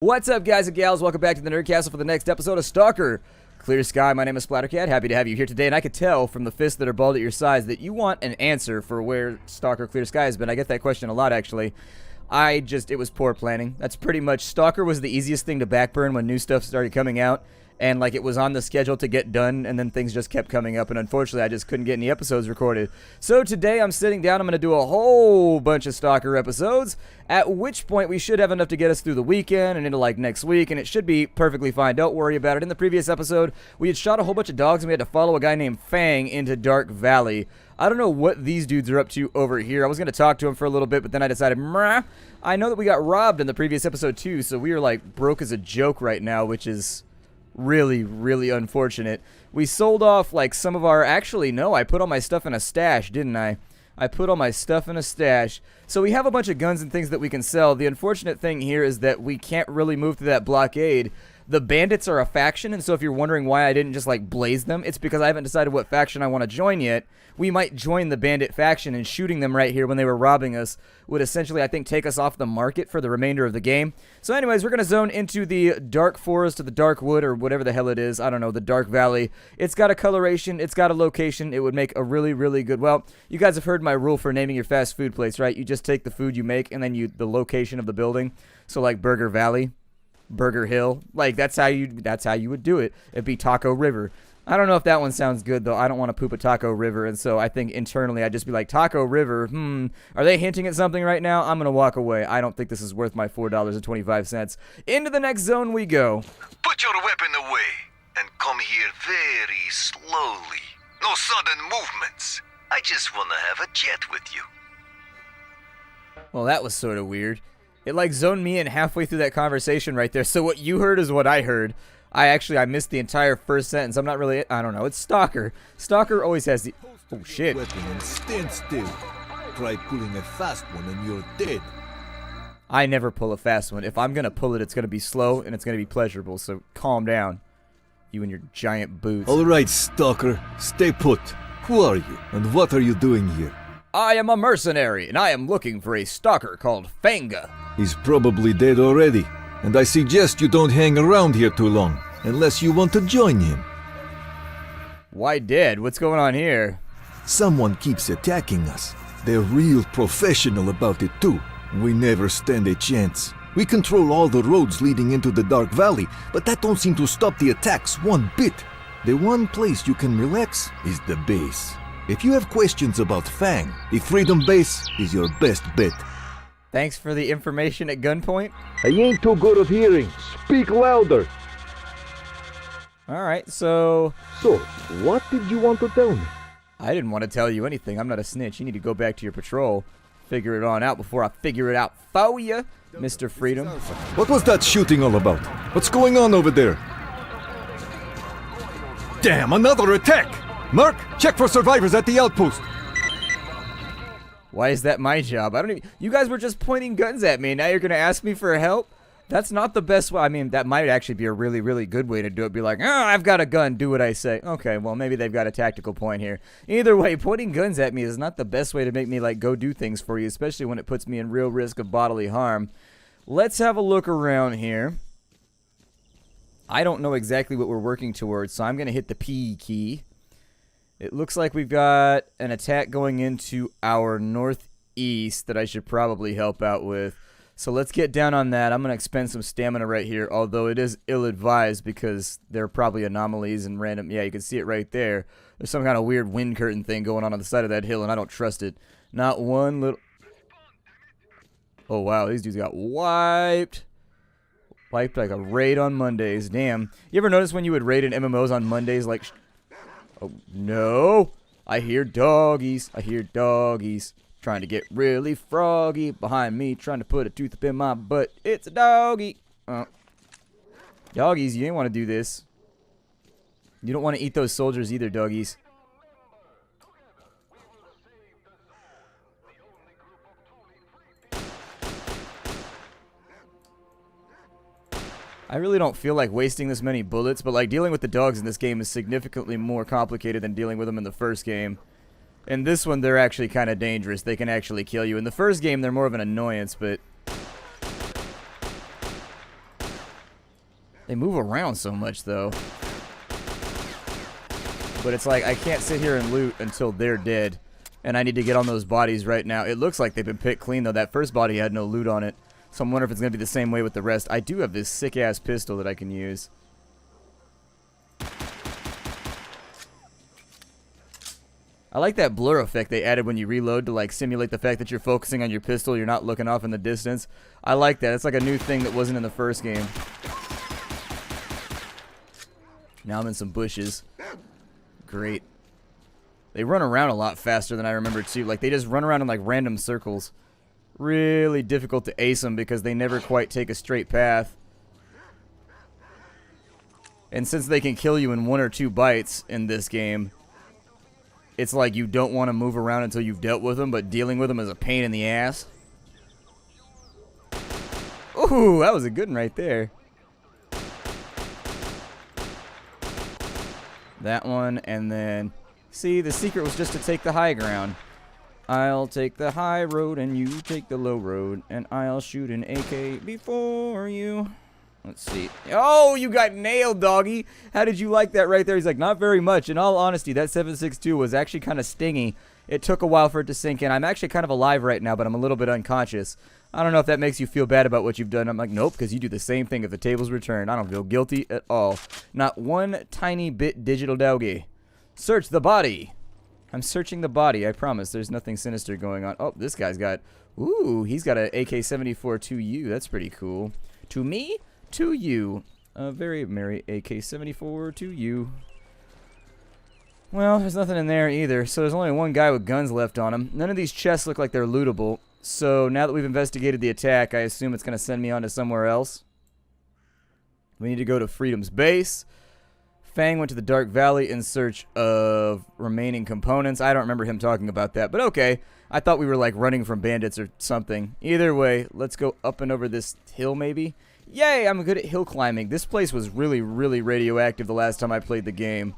What's up, guys and gals? Welcome back to the Nerd Castle for the next episode of Stalker Clear Sky. My name is Splattercat. Happy to have you here today, and I could tell from the fists that are balled at your sides that you want an answer for where Stalker Clear Sky has been. I get that question a lot, actually. It was poor planning. That's pretty much, Stalker was the easiest thing to backburn when new stuff started coming out, and like it was on the schedule to get done, and then things just kept coming up, and unfortunately I just couldn't get any episodes recorded. So today I'm sitting down, I'm going to do a whole bunch of Stalker episodes, at which point we should have enough to get us through the weekend and into like next week, and it should be perfectly fine. Don't worry about it. In the previous episode, we had shot a whole bunch of dogs, and we had to follow a guy named Fang into Dark Valley. I don't know what these dudes are up to over here. I was going to talk to him for a little bit, but then I decided, I know that we got robbed in the previous episode too, so we are like broke as a joke right now, which is really, really unfortunate. We sold off like some of our, actually no, I put all my stuff in a stash, didn't I? I put all my stuff in a stash. So we have a bunch of guns and things that we can sell. The unfortunate thing here is that we can't really move through that blockade. The bandits are a faction, and so if you're wondering why I didn't just like blaze them, it's because I haven't decided what faction I want to join yet. We might join the bandit faction, and shooting them right here when they were robbing us would essentially, I think, take us off the market for the remainder of the game. So anyways, we're going to zone into the dark forest or the dark wood or whatever the hell it is. I don't know, the dark valley. It's got a coloration. It's got a location. It would make a really, really good, well, you guys have heard my rule for naming your fast food place, right? You just take the food you make and then the location of the building. So like Burger Valley, Burger Hill, like that's how you would do it. It'd be Taco River. I don't know if that one sounds good, though. I don't want to poop a Taco River, and so I think internally I'd just be like, Taco River, are they hinting at something right now? I'm going to walk away. I don't think this is worth my $4.25. Into the next zone we go. Put your weapon away and come here very slowly. No sudden movements. I just want to have a chat with you. Well, that was sort of weird. It like zoned me in halfway through that conversation right there, so what you heard is what I heard. I missed the entire first sentence. I'm not really, I don't know. It's Stalker. Stalker always has the, oh shit. Weapon and stand still. Try pulling a fast one and you're dead. I never pull a fast one. If I'm going to pull it, it's going to be slow and it's going to be pleasurable, so calm down. You and your giant boots. Alright, Stalker. Stay put. Who are you and what are you doing here? I am a mercenary and I am looking for a stalker called Fanga. He's probably dead already. And I suggest you don't hang around here too long, unless you want to join him. Why dead? What's going on here? Someone keeps attacking us. They're real professional about it too. We never stand a chance. We control all the roads leading into the Dark Valley, but that don't seem to stop the attacks one bit. The one place you can relax is the base. If you have questions about Fang, the Freedom Base is your best bet. Thanks for the information at gunpoint. I ain't too good of hearing. Speak louder. Alright, so What did you want to tell me? I didn't want to tell you anything. I'm not a snitch. You need to go back to your patrol. Figure it on out before I figure it out for you, Mr. Freedom. What was that shooting all about? What's going on over there? Damn, another attack! Mark, check for survivors at the outpost. Why is that my job? I don't even... You guys were just pointing guns at me, and now you're going to ask me for help? That's not the best way. I mean, that might actually be a really, really good way to do it. Be like, I've got a gun, do what I say. Okay, well, maybe they've got a tactical point here. Either way, pointing guns at me is not the best way to make me, like, go do things for you, especially when it puts me in real risk of bodily harm. Let's have a look around here. I don't know exactly what we're working towards, so I'm going to hit the P key. It looks like we've got an attack going into our northeast that I should probably help out with. So let's get down on that. I'm going to expend some stamina right here, although it is ill-advised because there are probably anomalies and random... Yeah, you can see it right there. There's some kind of weird wind curtain thing going on the side of that hill, and I don't trust it. Not one little... Oh, wow, these dudes got wiped. Wiped like a raid on Mondays. Damn. You ever notice when you would raid in MMOs on Mondays, like... Oh, no. I hear doggies. I hear doggies. Trying to get really froggy behind me. Trying to put a tooth up in my butt. It's a doggy. Doggies, you didn't want to do this. You don't want to eat those soldiers either, doggies. I really don't feel like wasting this many bullets, but like dealing with the dogs in this game is significantly more complicated than dealing with them in the first game. In this one, they're actually kind of dangerous. They can actually kill you. In the first game, they're more of an annoyance, but They move around so much, though. But it's like, I can't sit here and loot until they're dead. And I need to get on those bodies right now. It looks like they've been picked clean, though. That first body had no loot on it. So I'm wondering if it's going to be the same way with the rest. I do have this sick-ass pistol that I can use. I like that blur effect they added when you reload to like simulate the fact that you're focusing on your pistol, you're not looking off in the distance. I like that. It's like a new thing that wasn't in the first game. Now I'm in some bushes. Great. They run around a lot faster than I remember too. Like they just run around in like random circles. Really difficult to ace them because they never quite take a straight path. And since they can kill you in 1 or 2 bites in this game, it's like you don't want to move around until you've dealt with them, but dealing with them is a pain in the ass. Ooh, that was a good one right there. That one, and then... See, the secret was just to take the high ground. I'll take the high road, and you take the low road, and I'll shoot an AK before you. Let's see. Oh, you got nailed, doggy. How did you like that right there? He's like, not very much. In all honesty, that 7.62 was actually kind of stingy. It took a while for it to sink in. I'm actually kind of alive right now, but I'm a little bit unconscious. I don't know if that makes you feel bad about what you've done. I'm like, nope, because you do the same thing if the table's returned. I don't feel guilty at all. Not one tiny bit, digital doggy. Search the body. I'm searching the body, I promise. There's nothing sinister going on. Oh, this guy's got... Ooh, he's got an AK-74 2U. That's pretty cool. To me? To you. A very merry AK-74 to you. Well, there's nothing in there either, so there's only one guy with guns left on him. None of these chests look like they're lootable, so now that we've investigated the attack, I assume it's going to send me on to somewhere else. We need to go to Freedom's base. Fang went to the Dark Valley in search of remaining components. I don't remember him talking about that, but okay. I thought we were like running from bandits or something. Either way, let's go up and over this hill maybe. Yay, I'm good at hill climbing. This place was really, really radioactive the last time I played the game.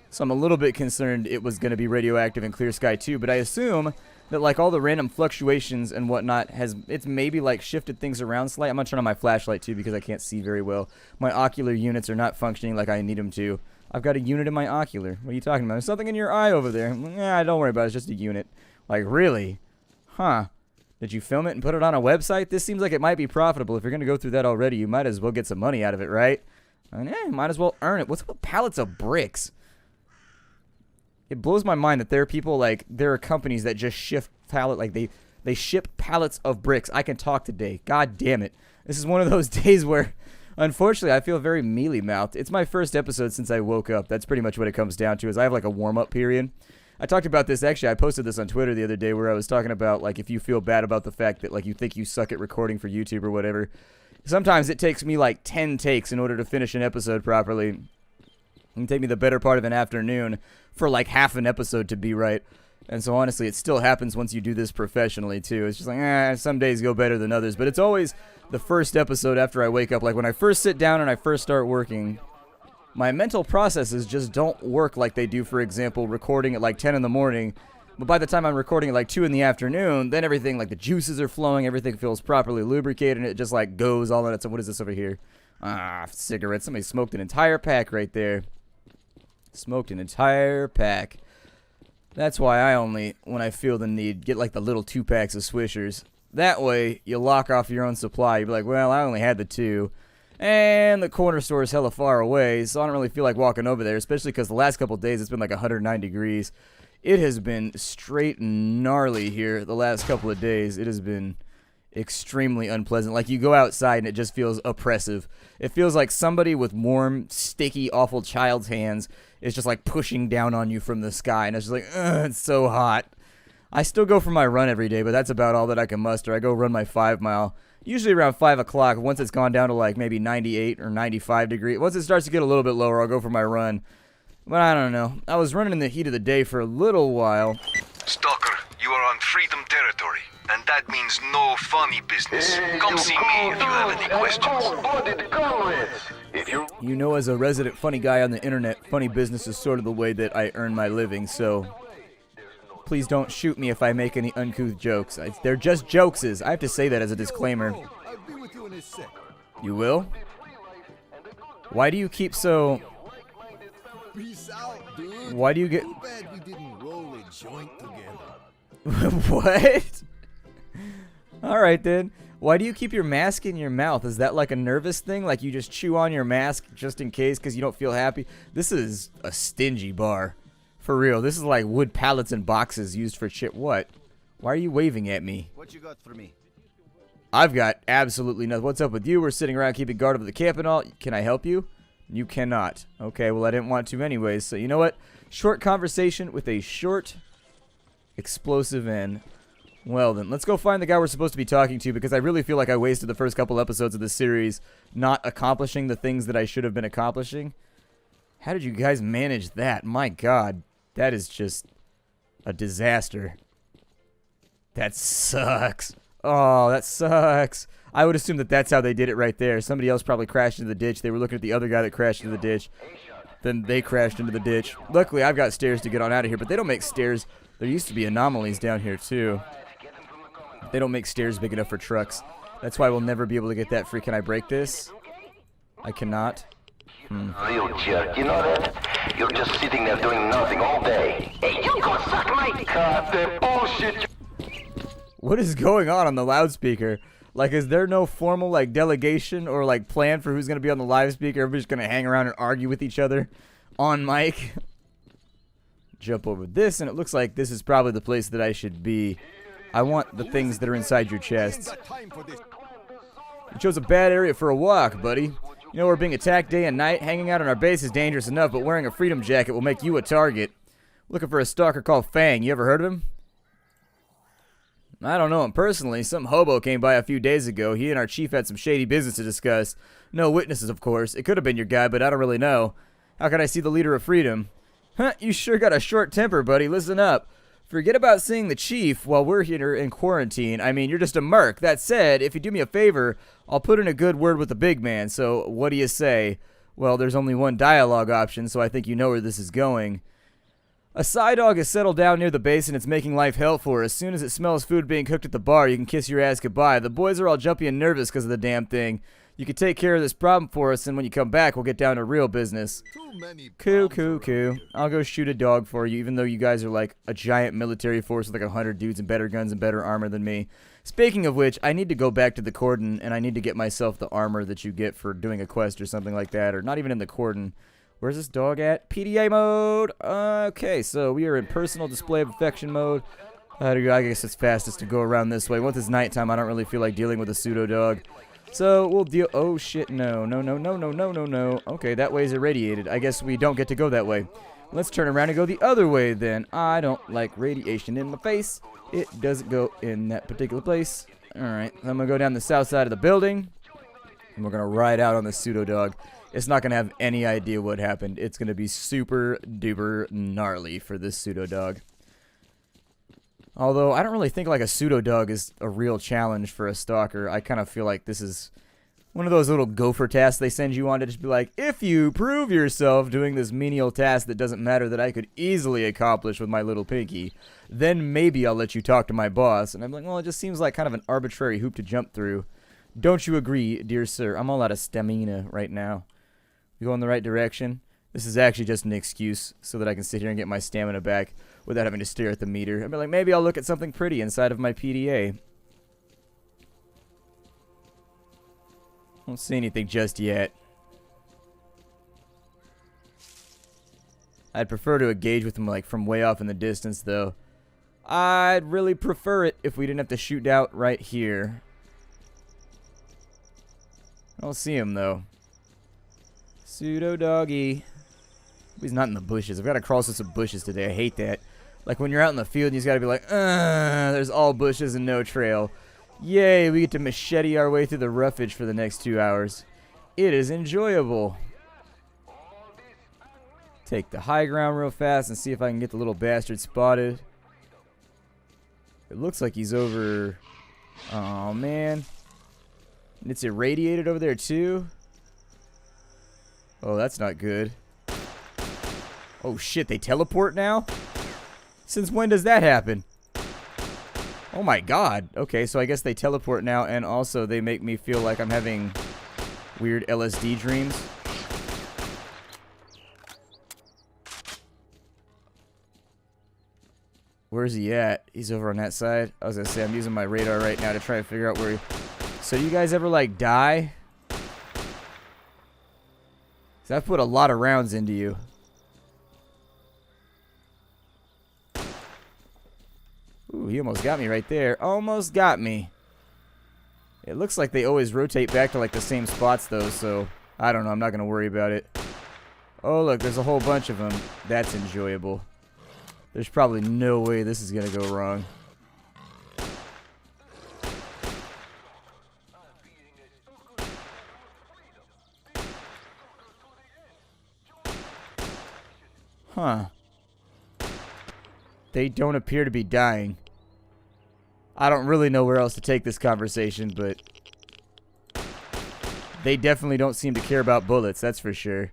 So I'm a little bit concerned it was going to be radioactive in Clear Sky 2, but I assume that like all the random fluctuations and whatnot it's maybe like shifted things around slightly. I'm going to turn on my flashlight too because I can't see very well. My ocular units are not functioning like I need them to. I've got a unit in my ocular. What are you talking about? There's something in your eye over there. Nah, don't worry about it. It's just a unit. Like, really? Huh. Did you film it and put it on a website? This seems like it might be profitable. If you're going to go through that already, you might as well get some money out of it, right? And might as well earn it. What's with pallets of bricks? It blows my mind that there are people, like, there are companies that just ship they ship pallets of bricks. I can talk today. God damn it. This is one of those days where, unfortunately, I feel very mealy-mouthed. It's my first episode since I woke up. That's pretty much what it comes down to, is I have, like, a warm-up period. I talked about this, actually, I posted this on Twitter the other day where I was talking about, like, if you feel bad about the fact that, like, you think you suck at recording for YouTube or whatever. Sometimes it takes me, like, 10 takes in order to finish an episode properly. It can take me the better part of an afternoon for, like, half an episode to be right. And so, honestly, it still happens once you do this professionally, too. It's just like, some days go better than others. But it's always the first episode after I wake up. Like, when I first sit down and I first start working, my mental processes just don't work like they do, for example, recording at like 10 in the morning. But by the time I'm recording at like 2 in the afternoon, then everything, like the juices are flowing, everything feels properly lubricated, and it just like goes all in it. So what is this over here? Ah, cigarettes. Somebody smoked an entire pack right there. Smoked an entire pack. That's why I only, when I feel the need, get like the little 2 packs of Swishers. That way, you lock off your own supply. You'd be like, well, I only had the 2. And the corner store is hella far away, so I don't really feel like walking over there, especially because the last couple of days it's been like 109 degrees. It has been straight gnarly here the last couple of days. It has been extremely unpleasant. Like, you go outside and it just feels oppressive. It feels like somebody with warm, sticky, awful child's hands is just like pushing down on you from the sky, and it's just like, ugh, it's so hot. I still go for my run every day, but that's about all that I can muster. I go run my 5 mile. Usually around 5 o'clock, once it's gone down to like maybe 98 or 95 degrees. Once it starts to get a little bit lower, I'll go for my run. But I don't know. I was running in the heat of the day for a little while. Stalker, you are on freedom territory, and that means no funny business. Come see me if you have any questions. You know, as a resident funny guy on the internet, funny business is sort of the way that I earn my living, so please don't shoot me if I make any uncouth jokes. They're just jokeses. I have to say that as a disclaimer. You will? Why do you keep so... Peace out, dude. Why do you get... Too bad we didn't roll a joint together. What? Alright then. Why do you keep your mask in your mouth? Is that like a nervous thing? Like you just chew on your mask just in case because you don't feel happy? This is a stingy bar. For real. This is like wood pallets and boxes used for shit. What? Why are you waving at me? What you got for me? I've got absolutely nothing. What's up with you? We're sitting around keeping guard over the camp and all. Can I help you? You cannot. Okay, well I didn't want to anyways. So you know what? Short conversation with a short explosive end. Well then, let's go find the guy we're supposed to be talking to because I really feel like I wasted the first couple episodes of this series not accomplishing the things that I should have been accomplishing. How did you guys manage that? My God, that is just a disaster. That sucks. Oh, that sucks. I would assume that that's how they did it right there. Somebody else probably crashed into the ditch. They were looking at the other guy that crashed into the ditch. Then they crashed into the ditch. Luckily, I've got stairs to get on out of here, but they don't make stairs. There used to be anomalies down here, too. They don't make stairs big enough for trucks. That's why we'll never be able to get that free. Can I break this? I cannot. Real jerk, you know that? You're just sitting there doing nothing all day. Hey, you go suck my... Cut the bullshit. What is going on the loudspeaker? Like, is there no formal, like, delegation or, like, plan for who's going to be on the live speaker? Everybody's going to hang around and argue with each other on mic? Jump over this, and it looks like this is probably the place that I should be. I want the things that are inside your chests. You chose a bad area for a walk, buddy. You know we're being attacked day and night. Hanging out on our base is dangerous enough, but wearing a freedom jacket will make you a target. Looking for a stalker called Fang. You ever heard of him? I don't know him personally. Some hobo came by a few days ago. He and our chief had some shady business to discuss. No witnesses, of course. It could have been your guy, but I don't really know. How can I see the leader of freedom? Huh, you sure got a short temper, buddy. Listen up. Forget about seeing the chief while we're here in quarantine. I mean, you're just a merc. That said, if you do me a favor, I'll put in a good word with the big man. So, what do you say? Well, there's only one dialogue option, so I think you know where this is going. A Psy dog has settled down near the base and it's making life hell for her. As soon as it smells food being cooked at the bar, you can kiss your ass goodbye. The boys are all jumpy and nervous because of the damn thing. You can take care of this problem for us, and when you come back, we'll get down to real business. Coo. I'll go shoot a dog for you, even though you guys are like a giant military force with like 100 dudes and better guns and better armor than me. Speaking of which, I need to go back to the cordon, and I need to get myself the armor that you get for doing a quest or something like that, or not even in the cordon. Where's this dog at? PDA mode! Okay, so we are in personal display of affection mode. I guess it's fastest to go around this way. Once it's nighttime, I don't really feel like dealing with a pseudo dog. So we'll deal. Oh shit, no. Okay, that way's irradiated. I guess we don't get to go that way. Let's turn around and go the other way then. I don't like radiation in my face. It doesn't go in that particular place. Alright, I'm gonna go down the south side of the building. And we're gonna ride out on the pseudo dog. It's not gonna have any idea what happened. It's gonna be super duper gnarly for this pseudo dog. Although, I don't really think like a pseudo dog is a real challenge for a stalker. I kind of feel like this is one of those little gopher tasks they send you on to just be like, if you prove yourself doing this menial task that doesn't matter that I could easily accomplish with my little pinky, then maybe I'll let you talk to my boss. And I'm like, well, it just seems like kind of an arbitrary hoop to jump through. Don't you agree, dear sir? I'm all out of stamina right now. We go in the right direction? This is actually just an excuse so that I can sit here and get my stamina back without having to stare at the meter. I'd be like, maybe I'll look at something pretty inside of my PDA. Don't see anything just yet. I'd prefer to engage with them like from way off in the distance though. I'd really prefer it if we didn't have to shoot out right here. I don't see him though. Pseudo doggy. He's not in the bushes. I've got to cross through some bushes today. I hate that. Like when you're out in the field and you just got to be like, there's all bushes and no trail. Yay, we get to machete our way through the roughage for the next 2 hours. It is enjoyable. Take the high ground real fast and see if I can get the little bastard spotted. It looks like he's over. Oh man. It's irradiated over there too. Oh, that's not good. Oh shit, they teleport now? Since when does that happen? Oh my god. Okay, so I guess they teleport now, and also they make me feel like I'm having weird LSD dreams. Where's he at? He's over on that side. I was gonna say, I'm using my radar right now to try to figure out where he... So you guys ever, like, die? 'Cause I've put a lot of rounds into you. Ooh, he almost got me right there. Almost got me. It looks like they always rotate back to, like, the same spots, though, so... I don't know. I'm not gonna worry about it. Oh, look, there's a whole bunch of them. That's enjoyable. There's probably no way this is gonna go wrong. Huh. They don't appear to be dying. I don't really know where else to take this conversation, but... They definitely don't seem to care about bullets, that's for sure.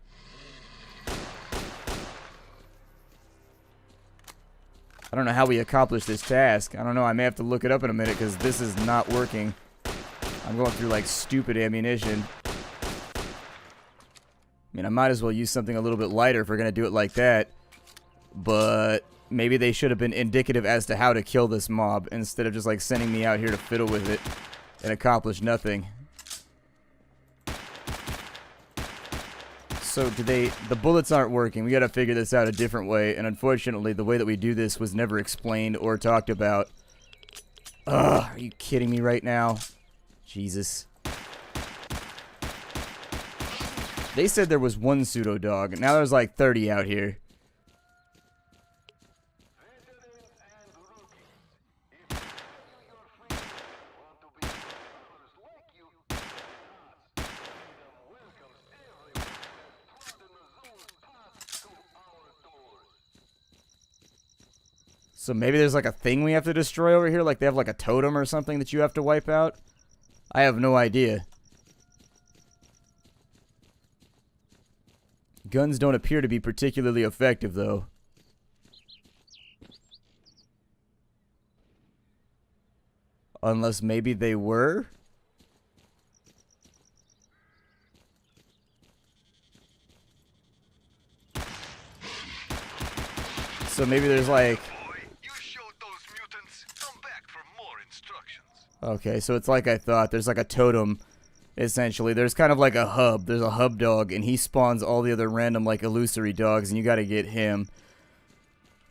I don't know how we accomplish this task. I don't know, I may have to look it up in a minute because this is not working. I'm going through like stupid ammunition. I mean, I might as well use something a little bit lighter if we're going to do it like that. But maybe they should have been indicative as to how to kill this mob instead of just like sending me out here to fiddle with it and accomplish nothing. So the bullets aren't working. We gotta figure this out a different way, and unfortunately the way that we do this was never explained or talked about. Ugh, are you kidding me right now? Jesus. They said there was one pseudo dog, and now there's like 30 out here. So maybe there's like a thing we have to destroy over here? Like they have like a totem or something that you have to wipe out? I have no idea. Guns don't appear to be particularly effective though. Unless maybe they were? So maybe there's like... Okay, so it's like I thought. There's like a totem, essentially. There's kind of like a hub. There's a hub dog, and he spawns all the other random, like, illusory dogs, and you gotta get him.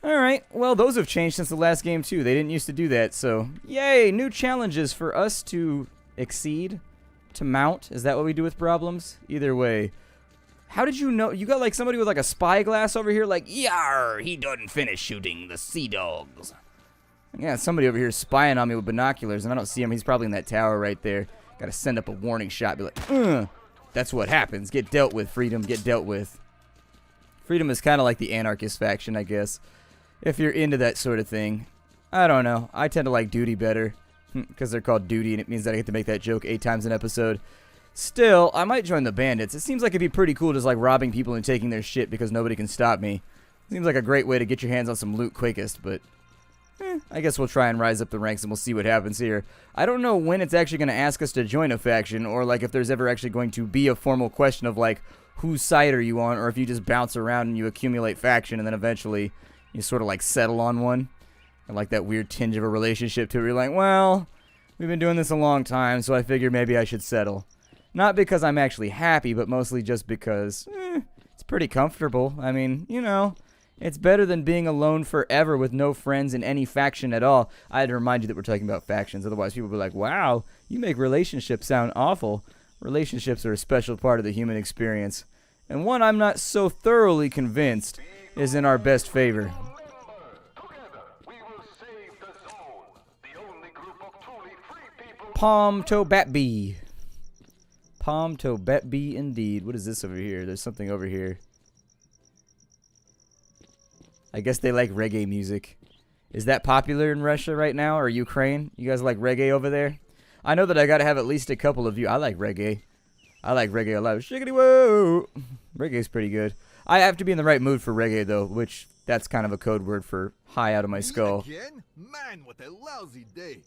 Alright, well, those have changed since the last game, too. They didn't used to do that, so... Yay! New challenges for us to exceed, to mount. Is that what we do with problems? Either way. How did you know? You got, like, somebody with, like, a spyglass over here, like, Yar! He done finished shooting the sea dogs. Yeah, somebody over here is spying on me with binoculars, and I don't see him. He's probably in that tower right there. Gotta send up a warning shot. Be like, that's what happens. Get dealt with, Freedom. Get dealt with. Freedom is kind of like the anarchist faction, I guess. If you're into that sort of thing. I don't know. I tend to like Duty better. Because they're called Duty, and it means that I get to make that joke 8 times an episode. Still, I might join the bandits. It seems like it'd be pretty cool just like robbing people and taking their shit because nobody can stop me. Seems like a great way to get your hands on some loot quickest, but... I guess we'll try and rise up the ranks and we'll see what happens here. I don't know when it's actually going to ask us to join a faction, or like if there's ever actually going to be a formal question of like, whose side are you on, or if you just bounce around and you accumulate faction and then eventually you sort of like settle on one. And like that weird tinge of a relationship to it. You're like, well, we've been doing this a long time, so I figure maybe I should settle. Not because I'm actually happy, but mostly just because it's pretty comfortable. I mean, you know... It's better than being alone forever with no friends in any faction at all. I had to remind you that we're talking about factions. Otherwise, people will be like, wow, you make relationships sound awful. Relationships are a special part of the human experience. And one I'm not so thoroughly convinced is in our best favor. Palm to Batby. Palm to Batby indeed. What is this over here? There's something over here. I guess they like reggae music. Is that popular in Russia right now, or Ukraine? You guys like reggae over there? I know that I gotta have at least a couple of you. I like reggae. I like reggae a lot. Shiggity whoa! Reggae's pretty good. I have to be in the right mood for reggae, though, which that's kind of a code word for high out of my skull. Again? Man, what a lousy day.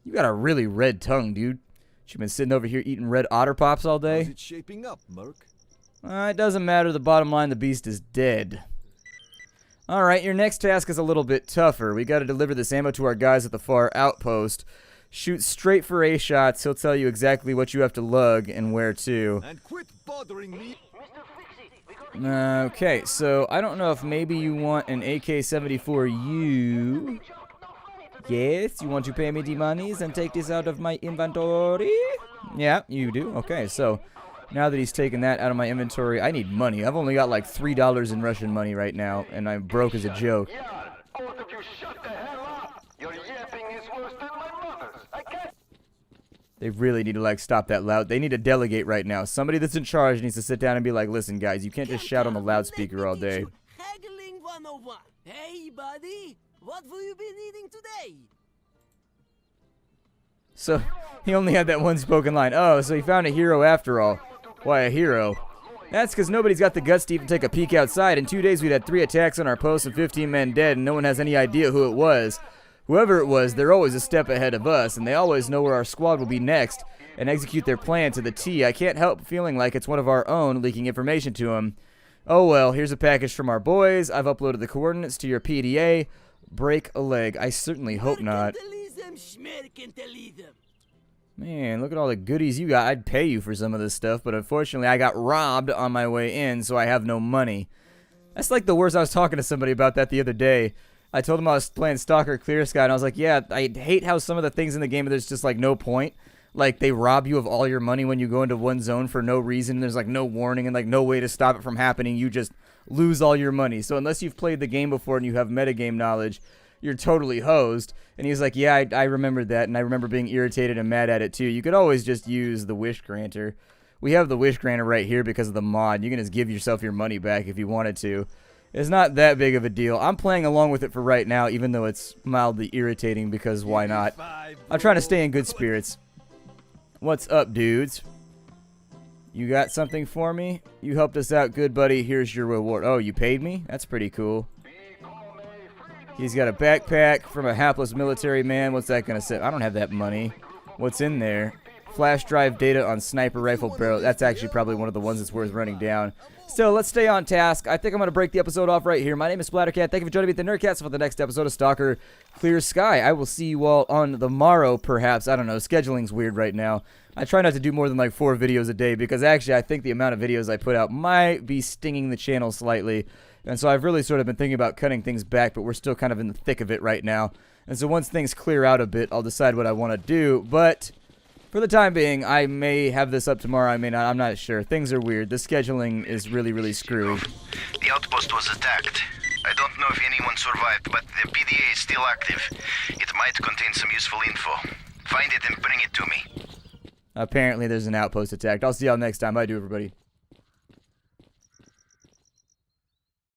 You got a really red tongue, dude. You've been sitting over here eating red otter pops all day? How's it shaping up, Merc? It doesn't matter. The bottom line, the beast is dead. Alright, your next task is a little bit tougher. We gotta deliver this ammo to our guys at the far outpost. Shoot straight for A shots. He'll tell you exactly what you have to lug and where to. And quit bothering me. Okay, so I don't know if maybe you want an AK-74U. Yes, you want to pay me the monies and take this out of my inventory? Yeah, you do. Okay, so now that he's taken that out of my inventory, I need money. I've only got like $3 in Russian money right now, and I'm broke as a joke. Both of you shut the hell up! Your yapping is worse than my mother's. I can't. They really need to like stop that loud. They need to delegate right now. Somebody that's in charge needs to sit down and be like, listen guys, you can't just shout on the loudspeaker all day. Haggling 101. Hey buddy, what have you been eating today? So, he only had that one spoken line. Oh, so he found a hero after all. Why a hero? That's because nobody's got the guts to even take a peek outside. In 2 days we'd had 3 attacks on our post and 15 men dead, and no one has any idea who it was. Whoever it was, they're always a step ahead of us, and they always know where our squad will be next, and execute their plan to the T. I can't help feeling like it's one of our own leaking information to them. Oh well, here's a package from our boys. I've uploaded the coordinates to your PDA. Break a leg. I certainly hope not. Man, look at all the goodies you got. I'd pay you for some of this stuff, but unfortunately I got robbed on my way in, so I have no money. That's like the worst. I was talking to somebody about that the other day. I told him I was playing Stalker Clear Sky, and I was like, yeah, I hate how some of the things in the game, there's just like no point. Like, they rob you of all your money when you go into one zone for no reason. There's like no warning and like no way to stop it from happening. You just lose all your money. So unless you've played the game before and you have metagame knowledge, you're totally hosed. And he's like, yeah, I remembered that, and I remember being irritated and mad at it too. You could always just use the Wish Granter. We have the Wish Granter right here because of the mod. You can just give yourself your money back if you wanted to. It's not that big of a deal. I'm playing along with it for right now, even though it's mildly irritating, because why not? I'm trying to stay in good spirits. What's up, dudes? You got something for me? You helped us out good, buddy. Here's your reward. Oh, you paid me? That's pretty cool. He's got a backpack from a hapless military man. What's that gonna say? I don't have that money. What's in there? Flash drive data on sniper rifle barrel. That's actually probably one of the ones that's worth running down. Still, let's stay on task. I think I'm going to break the episode off right here. My name is Splattercat. Thank you for joining me at the Nerdcast for the next episode of Stalker Clear Sky. I will see you all on the morrow, perhaps. I don't know. Scheduling's weird right now. I try not to do more than like 4 videos a day because actually I think the amount of videos I put out might be stinging the channel slightly. And so I've really sort of been thinking about cutting things back, but we're still kind of in the thick of it right now. And so once things clear out a bit, I'll decide what I want to do. But for the time being, I may have this up tomorrow, I may not, I'm not sure. Things are weird. The scheduling is really, really screwy. The outpost was attacked. I don't know if anyone survived, but the PDA is still active. It might contain some useful info. Find it and bring it to me. Apparently there's an outpost attacked. I'll see y'all next time. Bye, everybody.